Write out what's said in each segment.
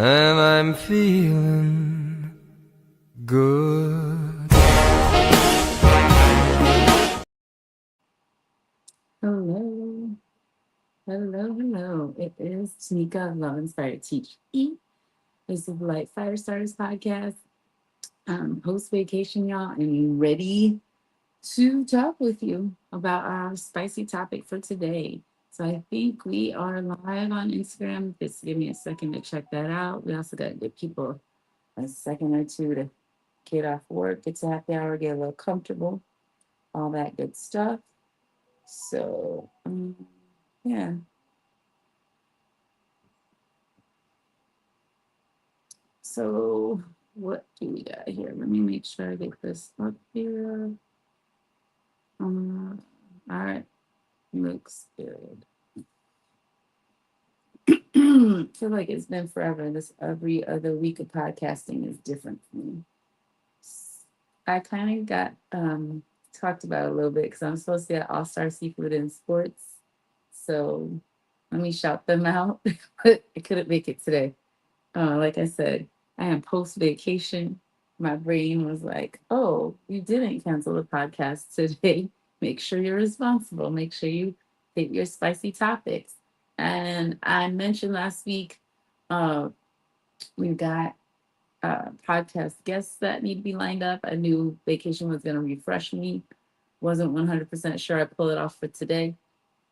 and I'm feeling good. Hello, hello. It is TeMeka, Love Inspired Teach E. This is the LITE Firestarters podcast. Post vacation, y'all, and ready to talk with you about our spicy topic for today. So I think we are live on Instagram. Just give me a second to check that out. We also got to give people a second or two to get off work, get to happy hour, get a little comfortable, all that good stuff. So, yeah. So, what do we got here? Let me make sure I get this up here. All right, looks good. I feel like it's been forever. This every other week of podcasting is different for me. I kind of got talked about it a little bit because I'm supposed to get All Star Seafood in Sports. So let me shout them out. But I couldn't make it today. Like I said, I am post vacation. My brain was like, oh, you didn't cancel the podcast today. Make sure you're responsible. Make sure you hit your spicy topics. And I mentioned last week, uh, we've got podcast guests that need to be lined up. I knew vacation was going to refresh me. Wasn't 100% sure I pull it off for today.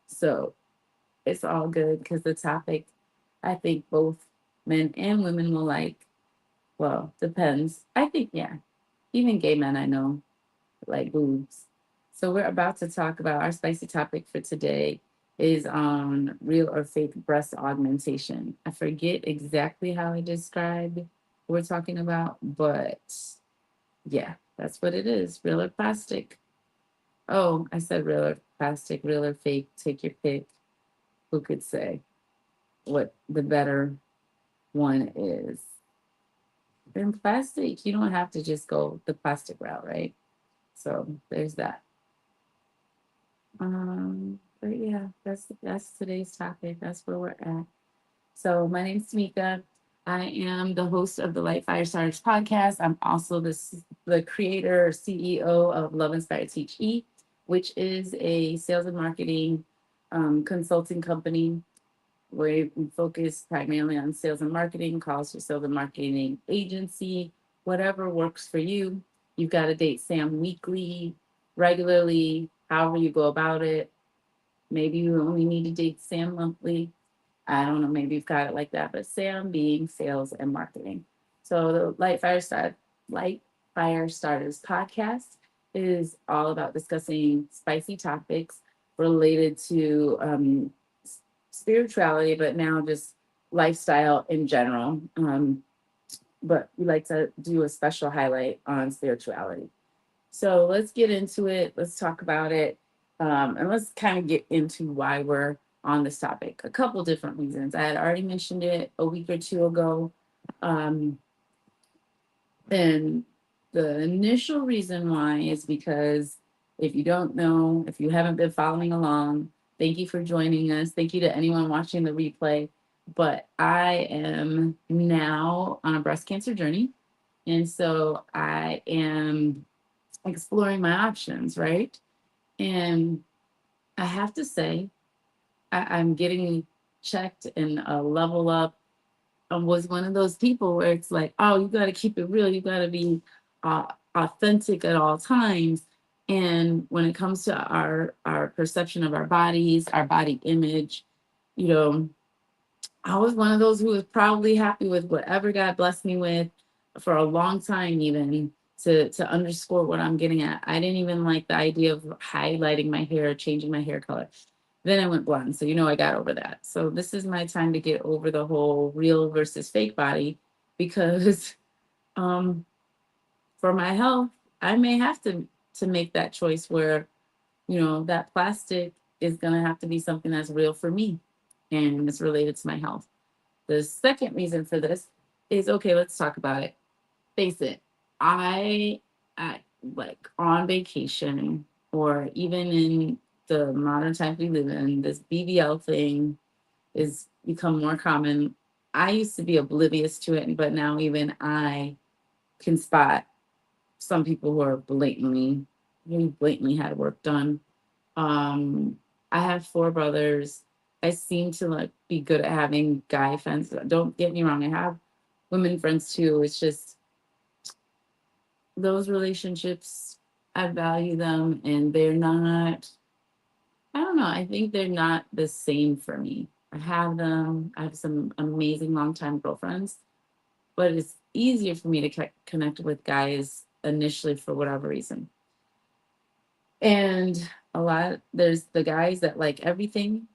So it's all good because the topic, I think both men and women will like. Well, depends. I think, yeah, even gay men I know like boobs. So we're about to talk about our spicy topic for today is on real or fake breast augmentation. I forget exactly how I described what we're talking about, but yeah, that's what it is. Real or plastic. Oh, I said real or plastic, real or fake. Take your pick. Who could say what the better one is? In plastic, you don't have to just go the plastic route, right? So there's that. But yeah, that's today's topic. That's where we're at. So my name's TeMeka. I am the host of the Light Firestarters podcast. I'm also the creator, CEO of Love Inspired Teach E, which is a sales and marketing consulting company where we focus primarily on sales and marketing, calls for sales and marketing agency, whatever works for you. You've got to date Sam weekly, regularly, however you go about it. Maybe you only need to date Sam monthly. I don't know, maybe you've got it like that, but Sam being sales and marketing. So the Light Fire Starters podcast is all about discussing spicy topics related to spirituality, but now just lifestyle in general. But we like to do a special highlight on spirituality. So let's get into it. Let's talk about it. And let's kind of get into why we're on this topic. A couple different reasons. I had already mentioned it a week or two ago. Um, and the initial reason why is because if you don't know, if you haven't been following along, thank you for joining us. Thank you to anyone watching the replay. But I am now on a breast cancer journey. And so I am exploring my options, right? And I have to say, I'm getting checked and level up. I was one of those people where it's like, oh, you got to keep it real. You got to be uh, authentic at all times. And when it comes to our perception of our bodies, our body image, you know, I was one of those who was probably happy with whatever God blessed me with for a long time, even to underscore what I'm getting at. I didn't even like the idea of highlighting my hair, changing my hair color. Then I went blonde. So, I got over that. So, this is my time to get over the whole real versus fake body because um, for my health, I may have to make that choice where, that plastic is going to have to be something that's real for me and it's related to my health. The second reason for this is okay, let's talk about it. Face it, I like on vacation or even in the modern times we live in, this BBL thing is become more common I used to be oblivious to it, but now even I can spot some people who are really blatantly had work done. I have four brothers. I seem to like be good at having guy friends. Don't get me wrong, I have women friends too. It's just those relationships, I value them, and they're not, I don't know, I think they're not the same for me. I have them, I have some amazing longtime girlfriends, but it's easier for me to connect with guys initially for whatever reason. And there's the guys that like everything,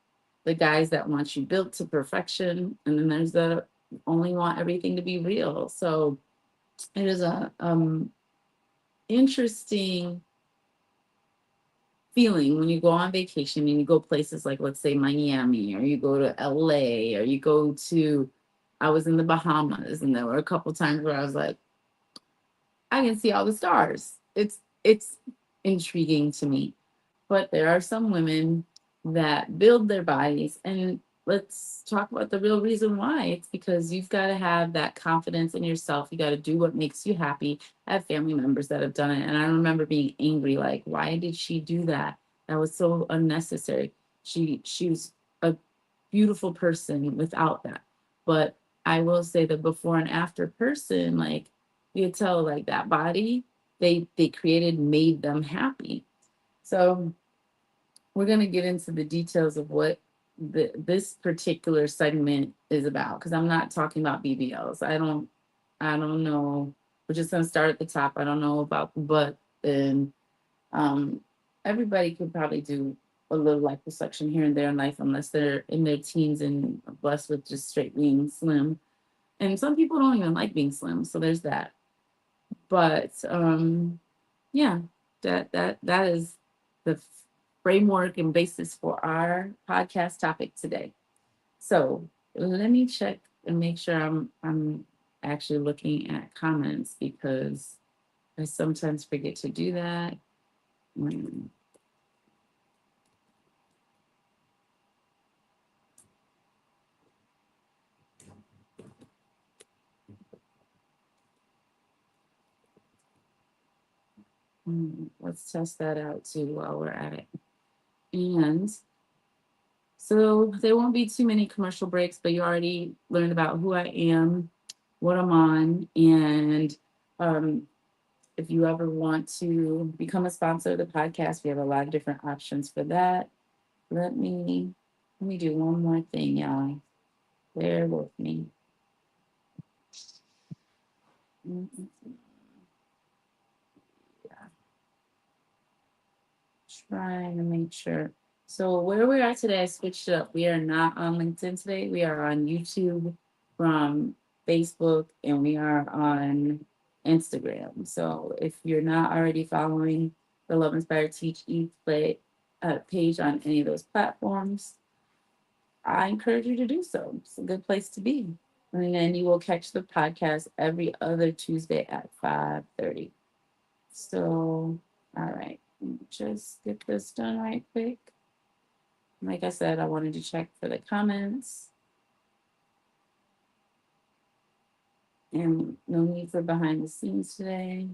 the guys that want you built to perfection, and then there's the only want everything to be real. So it is a interesting feeling when you go on vacation and you go places like, let's say, Miami, or you go to LA, or you go to, I was in the Bahamas, and there were a couple times where I was like, I can see all the stars. It's intriguing to me. But there are some women that build their bodies, and let's talk about the real reason why. It's because you've got to have that confidence in yourself. You got to do what makes you happy. I have family members that have done it, and I remember being angry, like, why did she do that? That was so unnecessary. She was a beautiful person without that. But I will say the before and after person, like, you could tell, like, that body they created made them happy. So we're going to get into the details of what this particular segment is about, because I'm not talking about BBLs. I don't know. We're just going to start at the top. I don't know about the butt, and um, everybody could probably do a little liposuction here and there in life, unless they're in their teens and blessed with just straight being slim. And some people don't even like being slim, so there's that. But yeah, that is the framework and basis for our podcast topic today. So let me check and make sure I'm actually looking at comments, because I sometimes forget to do that. Mm, let's test that out too while we're at it. And so there won't be too many commercial breaks, but you already learned about who I am, what I'm on, and um, if you ever want to become a sponsor of the podcast, we have a lot of different options for that. Let me do one more thing, y'all. Bear with me. Yeah, trying to make sure. So where we are today, I switched it up. We are not on LinkedIn today. We are on YouTube, from Facebook, and we are on Instagram. So if you're not already following the Love Inspire Teach Eat Play page on any of those platforms, I encourage you to do so. It's a good place to be. And then you will catch the podcast every other Tuesday at 5:30. So, all right, just get this done right quick. Like I said, I wanted to check for the comments, and no need for behind the scenes today.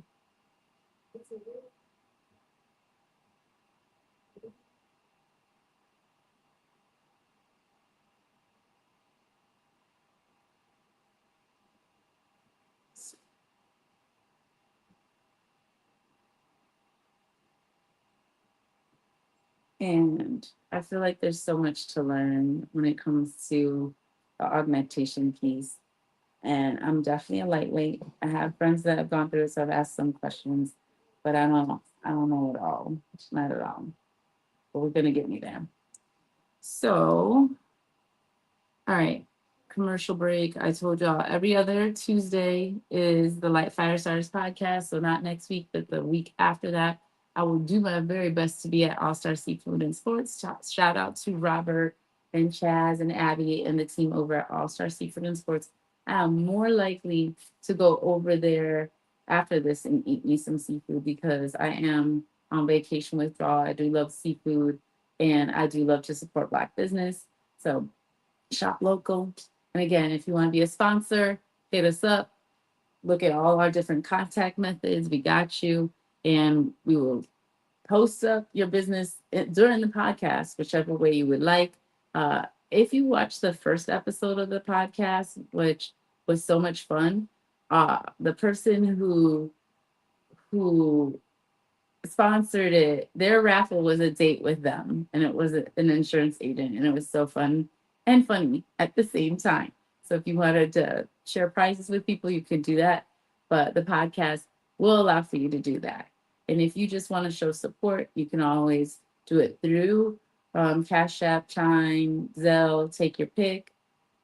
And I feel like there's so much to learn when it comes to the augmentation piece. And I'm definitely a lightweight. I have friends that have gone through it, so I've asked some questions, but I don't know it all. Not at all. But we're gonna get me there. So, all right. Commercial break. I told y'all every other Tuesday is the Light Firestarters podcast. So not next week, but the week after that. I will do my very best to be at All Star Seafood and Sports. Shout out to Robert and Chaz and Abby and the team over at All Star Seafood and Sports. I am more likely to go over there after this and eat me some seafood, because I am on vacation withdrawal. I do love seafood, and I do love to support Black business. So shop local. And again, if you want to be a sponsor, hit us up. Look at all our different contact methods. We got you. And we will post up your business during the podcast, whichever way you would like. If you watch the first episode of the podcast, which was so much fun, the person who sponsored it, their raffle was a date with them, and it was an insurance agent, and it was so fun and funny at the same time. So if you wanted to share prizes with people, you could do that, but the podcast will allow for you to do that. And if you just want to show support, you can always do it through Cash App, Chime, Zelle, take your pick.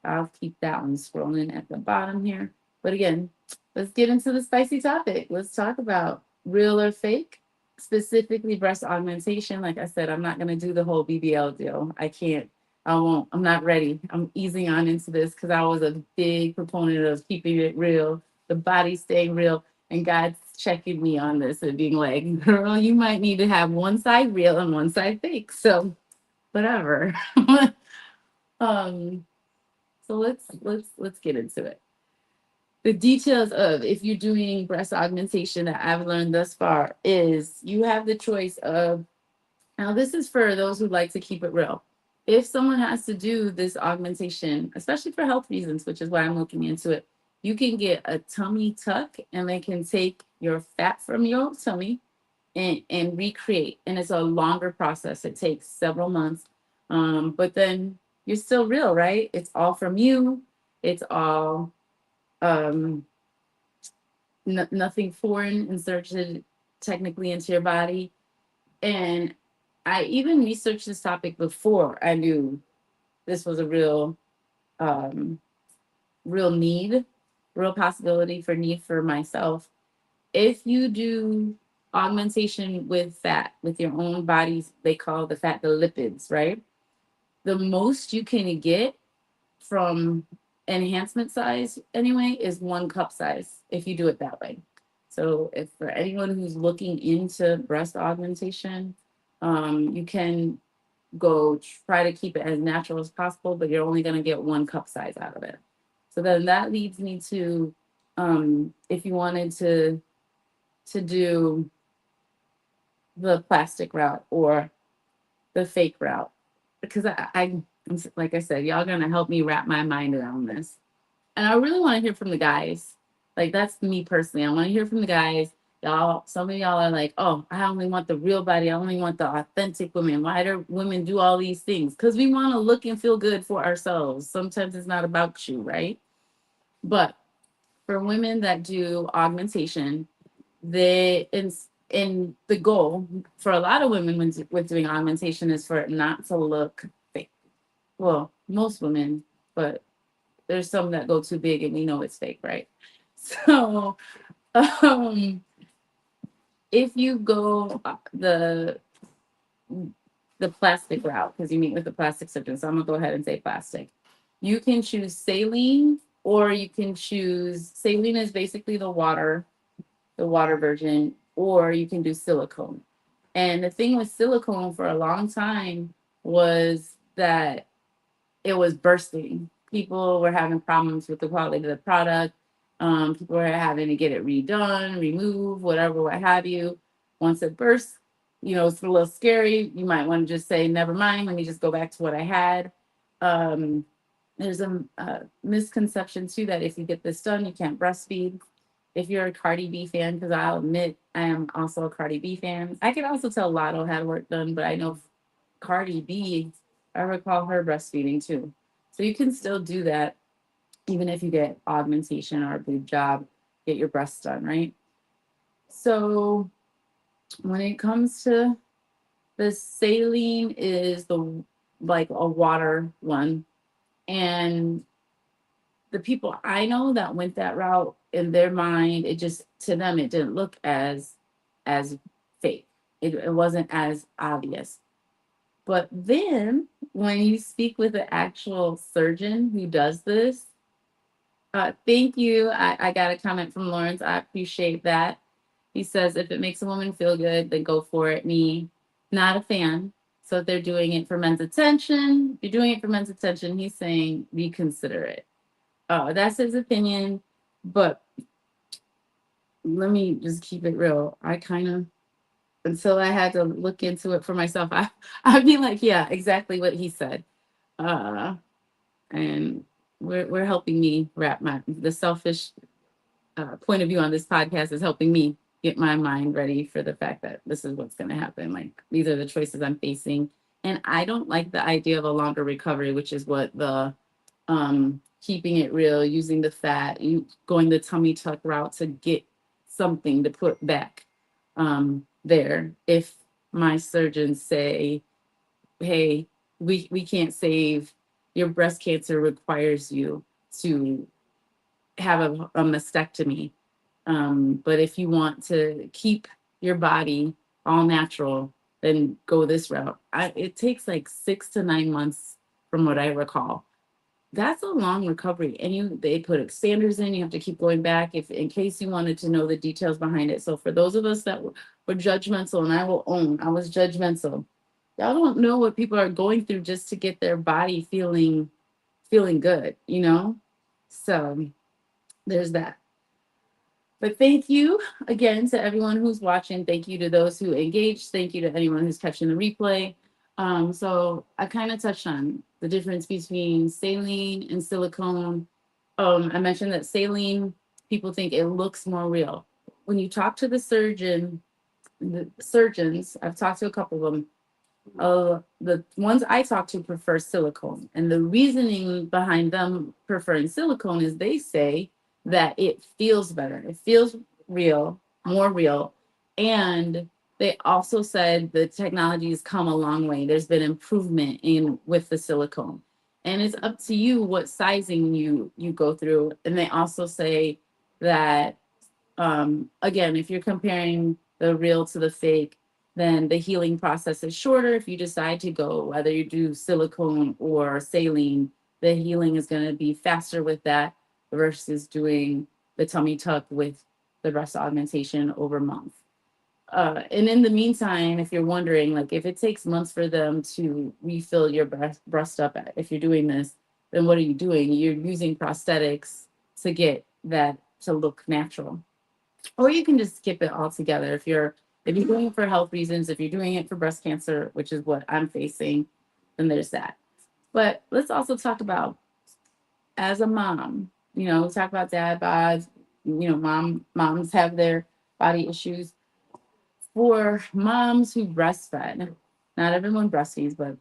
I'll keep that one scrolling at the bottom here. But again, let's get into the spicy topic. Let's talk about real or fake, specifically breast augmentation. Like I said, I'm not going to do the whole BBL deal. I can't, I won't, I'm not ready. I'm easing on into this because I was a big proponent of keeping it real, the body staying real. And God's checking me on this and being like, girl, you might need to have one side real and one side fake. So whatever. um, so let's get into it. The details of if you're doing breast augmentation that I've learned thus far is you have the choice of, now this is for those who like to keep it real. If someone has to do this augmentation, especially for health reasons, which is why I'm looking into it, you can get a tummy tuck and they can take your fat from your tummy and recreate. And it's a longer process. It takes several months. But then you're still real, right? It's all from you. It's all um, nothing foreign inserted technically into your body. And I even researched this topic before I knew this was a um, real need, real possibility for need for myself. If you do augmentation with fat, with your own bodies, they call the fat the lipids, right? The most you can get from enhancement size anyway is 1 cup size if you do it that way. So if for anyone who's looking into breast augmentation, you can go try to keep it as natural as possible, but you're only going to get 1 cup size out of it. So then that leads me to if you wanted to do the plastic route or the fake route, because like I said, y'all gonna help me wrap my mind around this. And I really want to hear from the guys. Like that's me personally. I want to hear from the guys. Y'all, some of y'all are like, oh, I only want the real body. I only want the authentic women. Why do women do all these things? Because we want to look and feel good for ourselves. Sometimes it's not about you, right? But for women that do augmentation, they in the goal for a lot of women with doing augmentation is for it not to look fake. Well, most women, but there's some that go too big and we know it's fake, right? So um if you go the plastic route, because you meet with the plastic surgeon, so I'm gonna go ahead and say plastic. You can choose saline, or you can choose saline is basically the water version, or you can do silicone. And the thing with silicone for a long time was that it was bursting. People were having problems with the quality of the product. People were having to get it redone, removed, whatever, what have you. Once it bursts, it's a little scary. You might want to just say, never mind, let me just go back to what I had. Um, there's a misconception too that if you get this done, you can't breastfeed. If you're a Cardi B fan, because I'll admit I am also a Cardi B fan. I can also tell Lotto had work done, but I know Cardi B, I recall her breastfeeding too. So you can still do that even if you get augmentation or a boob job, get your breasts done, right? So when it comes to the saline is the like a water one. And the people I know that went that route in their mind, it just to them it didn't look as fake. It wasn't as obvious. But then when you speak with an actual surgeon who does this, thank you. I got a comment from Lawrence. I appreciate that. He says, if it makes a woman feel good, then go for it. Me, not a fan. So if they're doing it for men's attention, if you're doing it for men's attention, he's saying reconsider it. That's his opinion, but let me just keep it real. I kind of, until I had to look into it for myself, I'd be like, yeah, exactly what he said. Uh, and we're helping me wrap the selfish point of view on this podcast is helping me get my mind ready for the fact that this is what's going to happen. Like, these are the choices I'm facing. And I don't like the idea of a longer recovery, which is what the keeping it real, using the fat, you going the tummy tuck route to get something to put back there. If my surgeons say, hey, we can't save, your breast cancer requires you to have a mastectomy. But if you want to keep your body all natural, then go this route. It takes like 6 to 9 months from what I recall. That's a long recovery. And they put expanders in, you have to keep going back if in case you wanted to know the details behind it. So for those of us that were judgmental, and I will own, I was judgmental. Y'all don't know what people are going through just to get their body feeling good, you know? So there's that. But thank you again to everyone who's watching. Thank you to those who engaged. Thank you to anyone who's catching the replay. So I kind of touched on the difference between saline and silicone. I mentioned that saline, people think it looks more real. When you talk to the surgeons, I've talked to a couple of them. The ones I talk to prefer silicone. And the reasoning behind them preferring silicone is they say that it feels better. It feels real, more real. And they also said the technology has come a long way. There's been improvement in with the silicone. And it's up to you what sizing you go through. And they also say that again, if you're comparing the real to the fake, then the healing process is shorter. If you decide to go, whether you do silicone or saline, the healing is going to be faster with that versus doing the tummy tuck with the breast augmentation over months. And in the meantime, if you're wondering, like if it takes months for them to refill your breast up, if you're doing this, then what are you doing? You're using prosthetics to get that to look natural. Or you can just skip it altogether if you're doing it for health reasons, if you're doing it for breast cancer, which is what I'm facing, then there's that. But let's also talk about as a mom, we talk about dad bods, moms have their body issues. For moms who breastfed, not everyone breastfeeds, but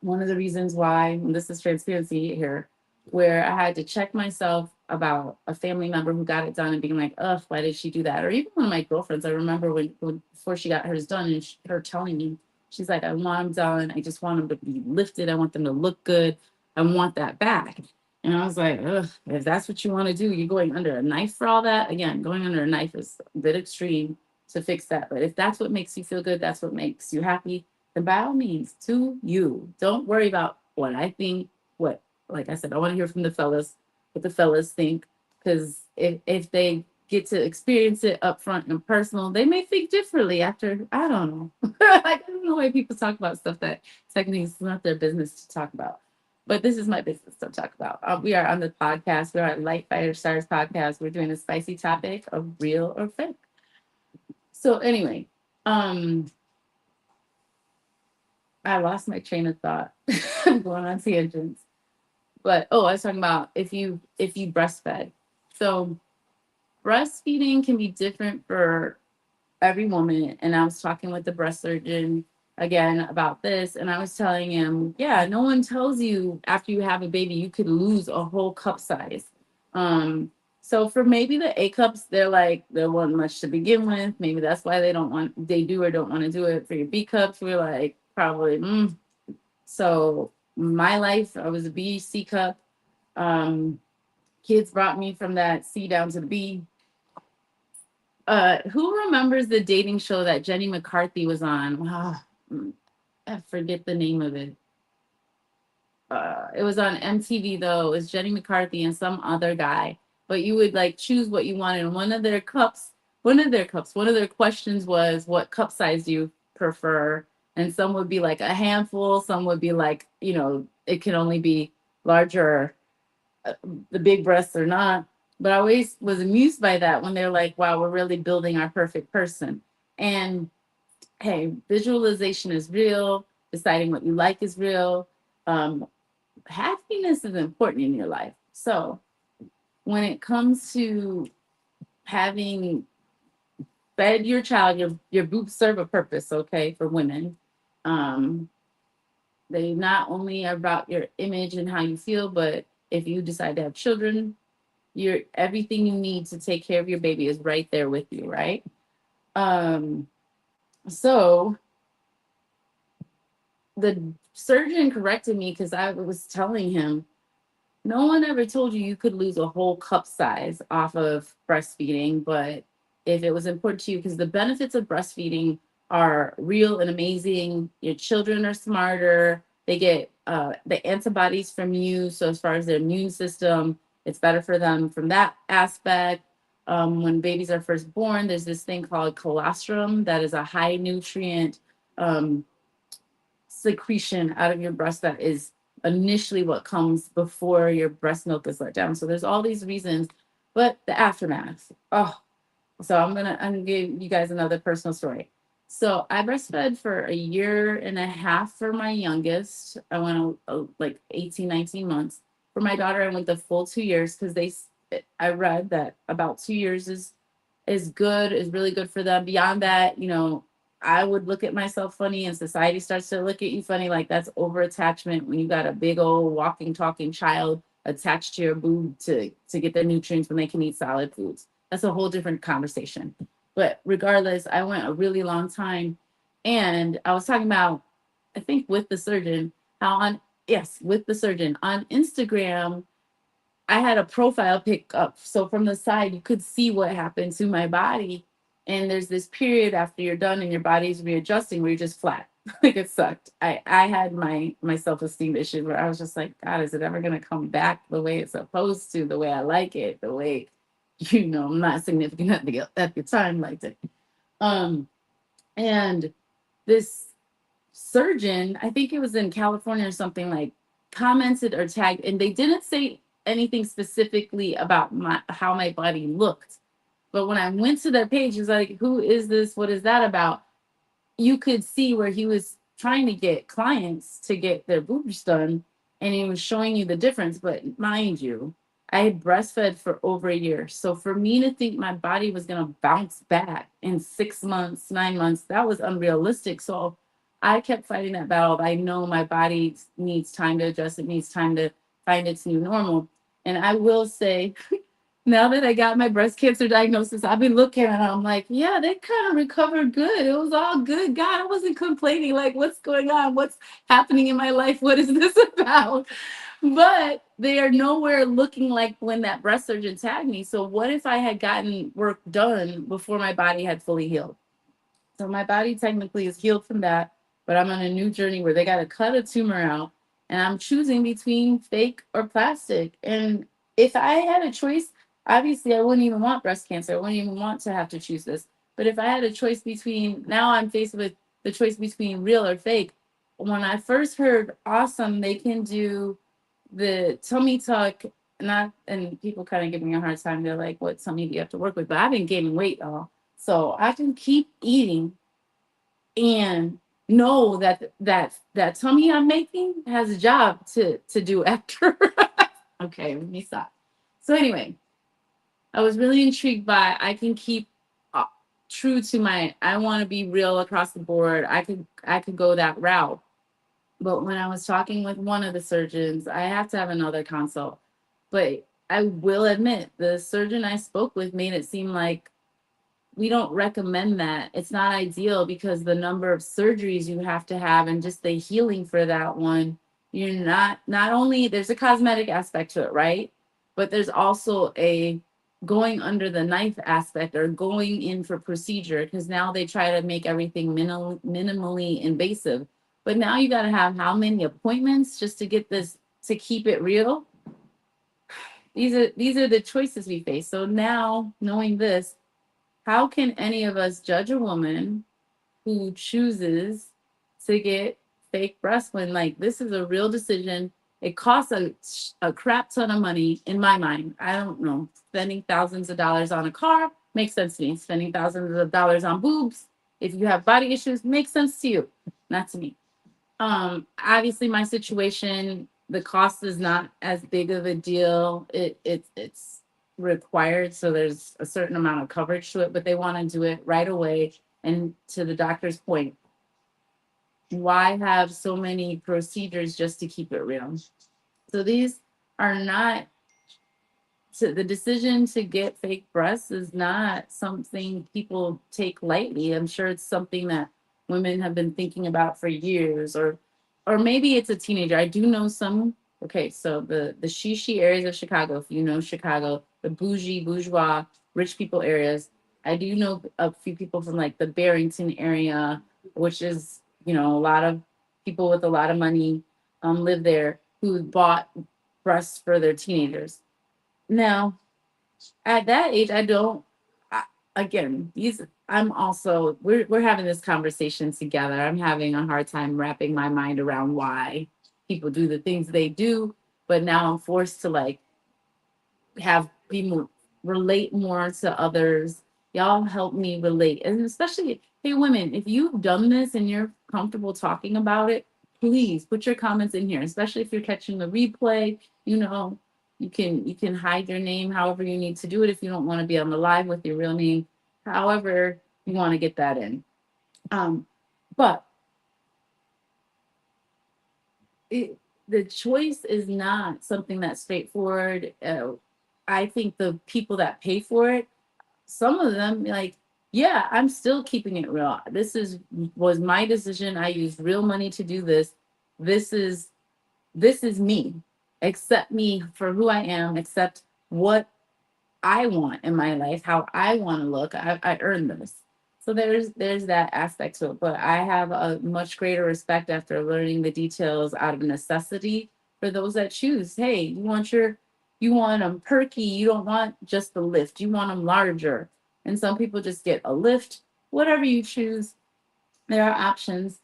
one of the reasons why, and this is transparency here, where I had to check myself about a family member who got it done and being like, ugh, why did she do that? Or even one of my girlfriends, I remember when before she got hers done and her telling me, she's like, I want them done. I just want them to be lifted. I want them to look good. I want that back. And I was like, ugh, if that's what you want to do, you're going under a knife for all that. Again, going under a knife is a bit extreme to fix that. But if that's what makes you feel good, that's what makes you happy, then by all means, to you. Don't worry about what I think, like I said, I want to hear from the fellas, what the fellas think, because if they get to experience it up front and personal, they may think differently after, I don't know. I don't know why people talk about stuff that technically is not their business to talk about. But this is my business to talk about. We are on the podcast. We're at LITE Firestarters podcast. We're doing a spicy topic of real or fake. So anyway, I lost my train of thought. I'm going on tangents. But I was talking about if you breastfed. So breastfeeding can be different for every woman. And I was talking with the breast surgeon again about this, and I was telling him, yeah, no one tells you after you have a baby you could lose a whole cup size. So for maybe the A cups, they're like there wasn't much to begin with. Maybe that's why they do or don't want to do it. For your B cups, we're like probably. So my life, I was a B, C cup. Kids brought me from that C down to the B. Who remembers the dating show that Jenny McCarthy was on? I forget the name of it. It was on MTV though. It was Jenny McCarthy and some other guy. But you would like choose what you wanted. And one of their questions was, what cup size do you prefer? And some would be like a handful, some would be like, it can only be larger uh, the big breasts or not. But I always was amused by that when they're like, wow, we're really building our perfect person. And hey, visualization is real, deciding what you like is real. Um, Happiness is important in your life. So when it comes to having fed your child, your boobs serve a purpose, okay, for women. Um, they not only are about your image and how you feel, but if you decide to have children, your everything you need to take care of your baby is right there with you, right? Um, so the surgeon corrected me because I was telling him, no one ever told you you could lose a whole cup size off of breastfeeding, but if it was important to you, because the benefits of breastfeeding are real and amazing. Your children are smarter. They get the antibodies from you. So as far as their immune system, it's better for them from that aspect. When babies are first born, there's this thing called colostrum that is a high nutrient um, secretion out of your breast that is initially what comes before your breast milk is let down. So there's all these reasons, but the aftermath. Oh, so I'm gonna give you guys another personal story. So I breastfed for a year and a half for my youngest. I went like 18, 19 months. For my daughter, I went the full 2 years because I read that about 2 years is good, is really good for them. Beyond that, I would look at myself funny and society starts to look at you funny. Like that's over attachment when you got a big old walking, talking child attached to your boob to get their nutrients when they can eat solid foods. That's a whole different conversation. But regardless, I went a really long time. And I was talking about, I think with the surgeon, how with the surgeon on Instagram, I had a profile pic up. So from the side, you could see what happened to my body. And there's this period after you're done and your body's readjusting where you're just flat. Like it sucked. I had my self-esteem issue where I was just like, God, is it ever gonna come back the way it's supposed to, the way I like it, the way, I'm not significant at the time like that. Um, and this surgeon, I think it was in California or something, like commented or tagged, and they didn't say anything specifically about how my body looked. But when I went to their page, it was like, who is this? What is that about? You could see where he was trying to get clients to get their boobs done, and he was showing you the difference. But mind you, I had breastfed for over a year. So for me to think my body was going to bounce back in 6 months, 9 months, that was unrealistic. So I kept fighting that battle. I know my body needs time to adjust. It needs time to find its new normal. And I will say, now that I got my breast cancer diagnosis, I've been looking and I'm like, yeah, they kind of recovered good. It was all good. God, I wasn't complaining. Like, what's going on? What's happening in my life? What is this about? But they are nowhere looking like when that breast surgeon tagged me. So, what if I had gotten work done before my body had fully healed? So my body technically is healed from that, but I'm on a new journey where they got to cut a tumor out and I'm choosing between fake or plastic. And if I had a choice, obviously I wouldn't even want breast cancer. I wouldn't even want to have to choose this. But if I had a choice between, now I'm faced with the choice between real or fake. When I first heard, awesome, they can do the tummy tuck, not, and people kind of give me a hard time. They're like, what tummy do you have to work with? But I've been gaining weight, y'all. So I can keep eating and know that tummy I'm making has a job to do after. Okay, let me stop. So anyway, I was really intrigued by I can keep uh, true to my I want to be real across the board. I could go that route. But when I was talking with one of the surgeons, I have to have another consult. But I will admit the surgeon I spoke with made it seem like we don't recommend that. It's not ideal because the number of surgeries you have to have and just the healing for that one, you're not only there's a cosmetic aspect to it, right? But there's also a going under the knife aspect or going in for procedure because now they try to make everything minimally invasive. But now you got to have how many appointments just to get this to keep it real? These are the choices we face. So now knowing this, how can any of us judge a woman who chooses to get fake breasts when like this is a real decision? It costs a crap ton of money in my mind. I don't know. Spending thousands of dollars on a car makes sense to me. Spending thousands of dollars on boobs, if you have body issues, makes sense to you, not to me. Obviously my situation, the cost is not as big of a deal. It's required, so there's a certain amount of coverage to it, but they want to do it right away. And to the doctor's point, why have so many procedures just to keep it real? So these are not, so the decision to get fake breasts is not something people take lightly. I'm sure it's something that women have been thinking about for years, or maybe it's a teenager. I do know some. Okay, so the shishi areas of Chicago, if you know Chicago, the bougie, bourgeois, rich people areas. I do know a few people from like the Barrington area, which is, you know, a lot of people with a lot of money live there, who bought breasts for their teenagers. Now, at that age, I don't. I, again, these. I'm also. We're having this conversation together. I'm having a hard time wrapping my mind around why people do the things they do. But now I'm forced to like have people relate more to others. Y'all help me relate. And especially, hey, women, if you've done this and you're comfortable talking about it, please put your comments in here, especially if you're catching the replay. You know, you can hide your name however you need to do it if you don't want to be on the live with your real name, however you want to get that in. But it, the choice is not something that's straightforward. I think the people that pay for it, some of them like, yeah, I'm still keeping it real. This is was my decision. I used real money to do this. This is this is me. Accept me for who I am. Accept what I want in my life, how I want to look. I earned this. So there's that aspect to it. But I have a much greater respect after learning the details out of necessity for those that choose. Hey, you want them perky. You don't want just the lift. You want them larger. And some people just get a lift. Whatever you choose, there are options.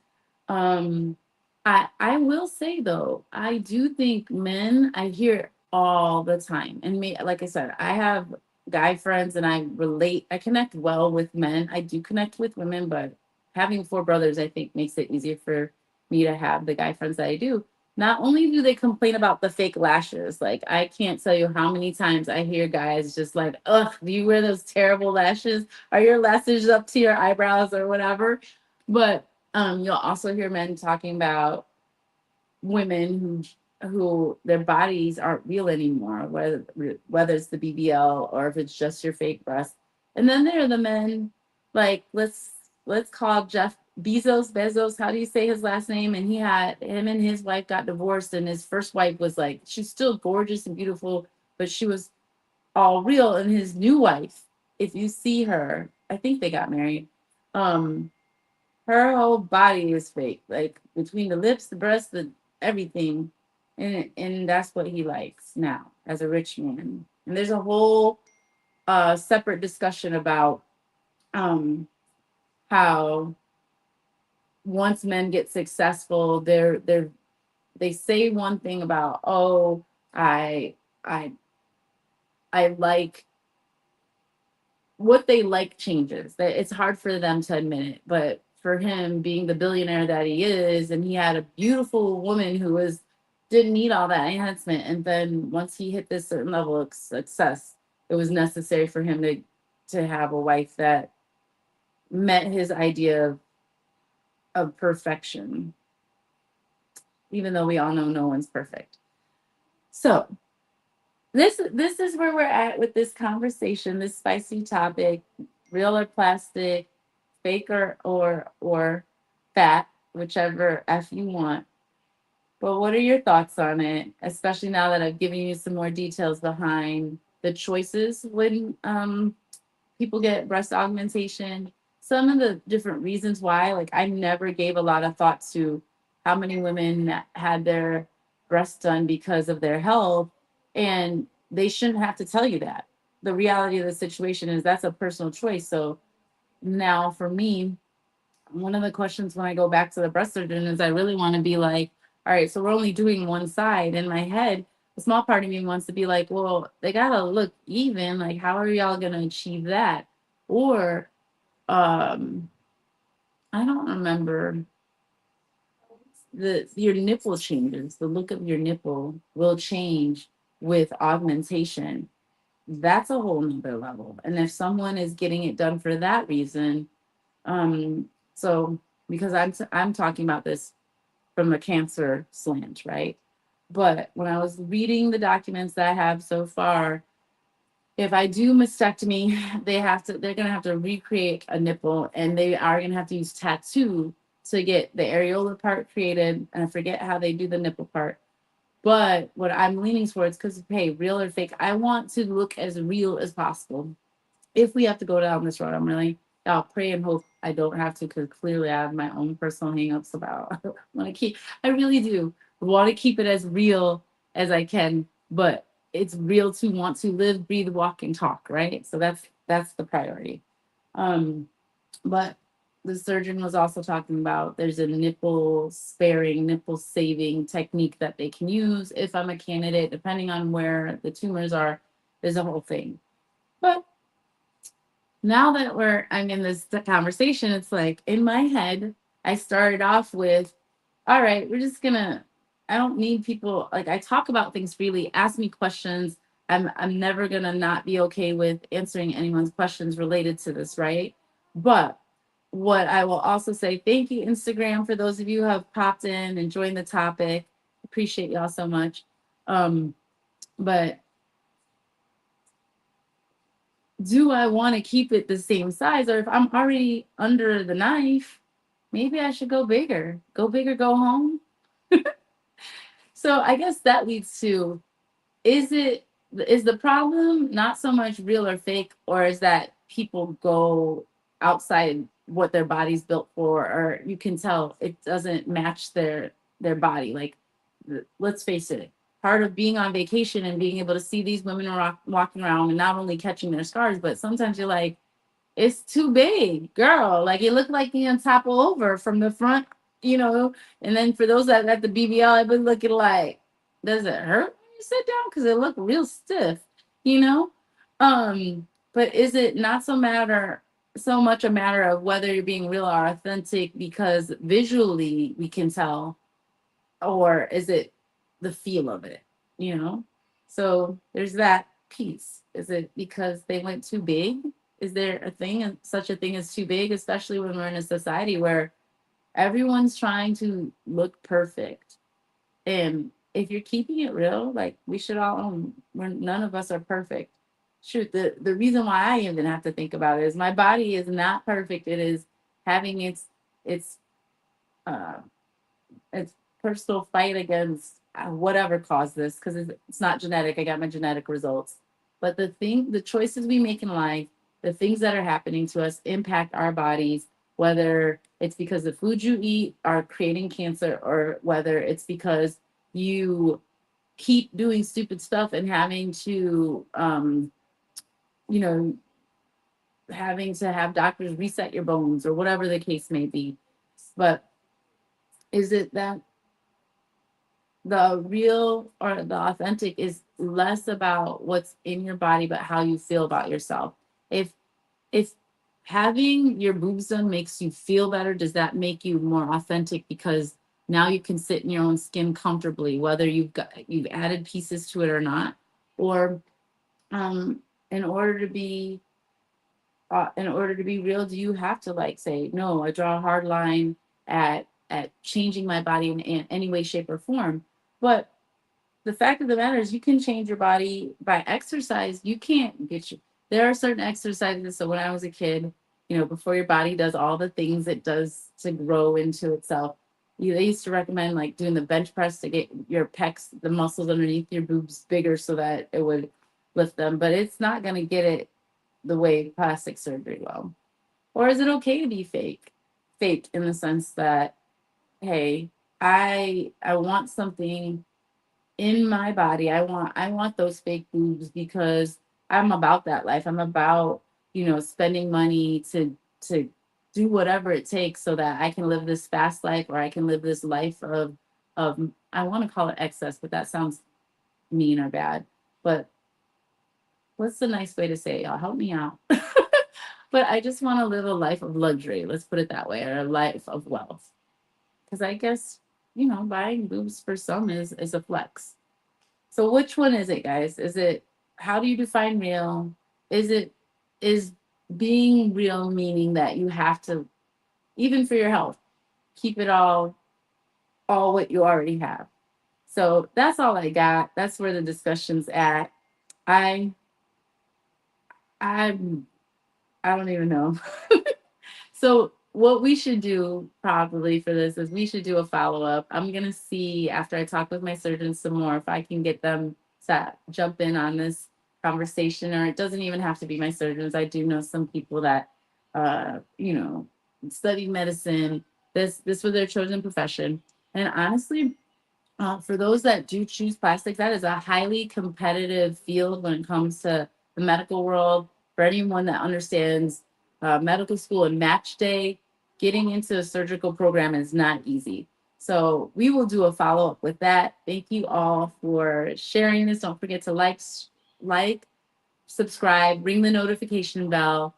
Um, I will say though, I do think men, I hear it all the time. And me, like I said, I have guy friends and I relate, I connect well with men. I do connect with women, but having four brothers, I think makes it easier for me to have the guy friends that I do. Not only do they complain about the fake lashes, like I can't tell you how many times I hear guys just like, ugh, do you wear those terrible lashes? Are your lashes up to your eyebrows or whatever? But you'll also hear men talking about women who their bodies aren't real anymore, whether it's the BBL or if it's just your fake breast. And then there are the men, like let's call Jeff Bezos. How do you say his last name? And he had him and his wife got divorced, and his first wife was like, she's still gorgeous and beautiful, but she was all real. And his new wife, if you see her, I think they got married. Um, her whole body is fake, like between the lips, the breasts, the everything, and that's what he likes now as a rich man. And there's a whole separate discussion about um how once men get successful, they say one thing about, oh, I I I like what they like changes. That it's hard for them to admit it, but for him being the billionaire that he is, and he had a beautiful woman who was didn't need all that enhancement, and then once he hit this certain level of success, it was necessary for him to have a wife that met his idea of perfection, even though we all know no one's perfect. So this is where we're at with this conversation, this spicy topic, real or plastic, fake or fat, whichever F you want. But what are your thoughts on it, especially now that I've given you some more details behind the choices when people get breast augmentation, some of the different reasons why? Like I never gave a lot of thought to how many women had their breasts done because of their health, and they shouldn't have to tell you that. The reality of the situation is that's a personal choice. So now for me, one of the questions when I go back to the breast surgeon is I really want to be like, all right, so we're only doing one side. In my head, a small part of me wants to be like, well, they gotta look even. Like, how are y'all gonna achieve that? Or I don't remember, the your nipple changes. The look of your nipple will change with augmentation. That's a whole nother level. And if someone is getting it done for that reason, so because I'm talking about this from a cancer slant, right? But when I was reading the documents that I have so far, if I do mastectomy, they're gonna have to recreate a nipple, and they are gonna have to use tattoo to get the areola part created. And I forget how they do the nipple part. But what I'm leaning towards, because hey, real or fake, I want to look as real as possible. If we have to go down this road, I'll pray and hope I don't have to, because clearly I have my own personal hangups about I really do want to keep it as real as I can, but it's real to want to live, breathe, walk, and talk, right? So that's the priority. Um, but the surgeon was also talking about there's a nipple sparing, nipple saving technique that they can use if I'm a candidate, depending on where the tumors are. There's a whole thing. But now that I'm in this conversation, it's like in my head, I started off with, all right, we're just gonna, I don't need people, like I talk about things freely, ask me questions. I'm never gonna not be okay with answering anyone's questions related to this, right? But what I will also say, thank you, Instagram, for those of you who have popped in and joined the topic. Appreciate y'all so much. But do I want to keep it the same size? Or if I'm already under the knife, maybe I should go bigger. Go bigger, go home. So I guess that leads to, is the problem not so much real or fake, or is that people go outside what their body's built for, or you can tell it doesn't match their body. Like, let's face it, part of being on vacation and being able to see these women walking around and not only catching their scars, but sometimes you're like, it's too big, girl. Like, it looked like you topple over from the front, you know. And then for those that at the BBL, I've been looking like, does it hurt when you sit down? Because it looked real stiff, you know. But is it not so much a matter of whether you're being real or authentic because visually we can tell, or is it the feel of it, you know? So there's that piece. Is it because they went too big? Is there such a thing as too big, especially when we're in a society where everyone's trying to look perfect? And if you're keeping it real, like, we should all own, none of us are perfect. Shoot, the reason why I even have to think about it is my body is not perfect. It is having its uh it's personal fight against whatever caused this, because it's not genetic. I got my genetic results. But the choices we make in life, the things that are happening to us impact our bodies, whether it's because the food you eat are creating cancer, or whether it's because you keep doing stupid stuff and having to, you know, having to have doctors reset your bones, or whatever the case may be. But is it that the real or the authentic is less about what's in your body, but how you feel about yourself? If if having your boobs done makes you feel better, does that make you more authentic because now you can sit in your own skin comfortably, whether you've added pieces to it or not? Or um in order to be real, do you have to, like, say, no, I draw a hard line at changing my body in any way, shape, or form? But the fact of the matter is, you can change your body by exercise. You can't get you. There are certain exercises. So when I was a kid, before your body does all the things it does to grow into itself, they used to recommend, like, doing the bench press to get your pecs, the muscles underneath your boobs, bigger so that it would lift them. But it's not going to get it the way plastic surgery will. Or is it okay to be fake? Fake in the sense that, hey, I want something in my body. I want those fake boobs because I'm about that life. I'm about, spending money to do whatever it takes so that I can live this fast life, or I can live this life of of, I want to call it excess, but that sounds mean or bad. But what's the nice way to say it? Y'all help me out. But I just want to live a life of luxury. Let's put it that way, or a life of wealth. Because I guess, buying boobs for some is a flex. So which one is it, guys? Is it, how do you define real? Is being real meaning that you have to, even for your health, keep it all what you already have? So that's all I got. That's where the discussion's at. I I'm I don't even know. So what we should do probably for this is we should do a follow-up. I'm gonna see after I talk with my surgeons some more if I can get them to jump in on this conversation, or it doesn't even have to be my surgeons. I do know some people that study medicine. This was their chosen profession. And honestly, for those that do choose plastics, that is a highly competitive field when it comes to the medical world. For anyone that understands medical school and match day, getting into a surgical program is not easy. So we will do a follow up with that. Thank you all for sharing this. Don't forget to like, subscribe, ring the notification bell,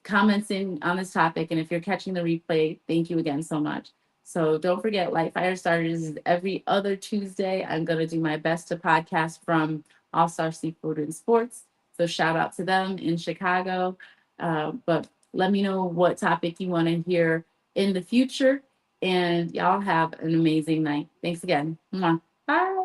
comments in on this topic. And if you're catching the replay, thank you again so much. So don't forget, Light Firestarters is every other Tuesday. I'm going to do my best to podcast from All Star Seafood and Sports. So shout out to them in Chicago. But let me know what topic you want to hear in the future. And y'all have an amazing night. Thanks again. Mwah. Bye.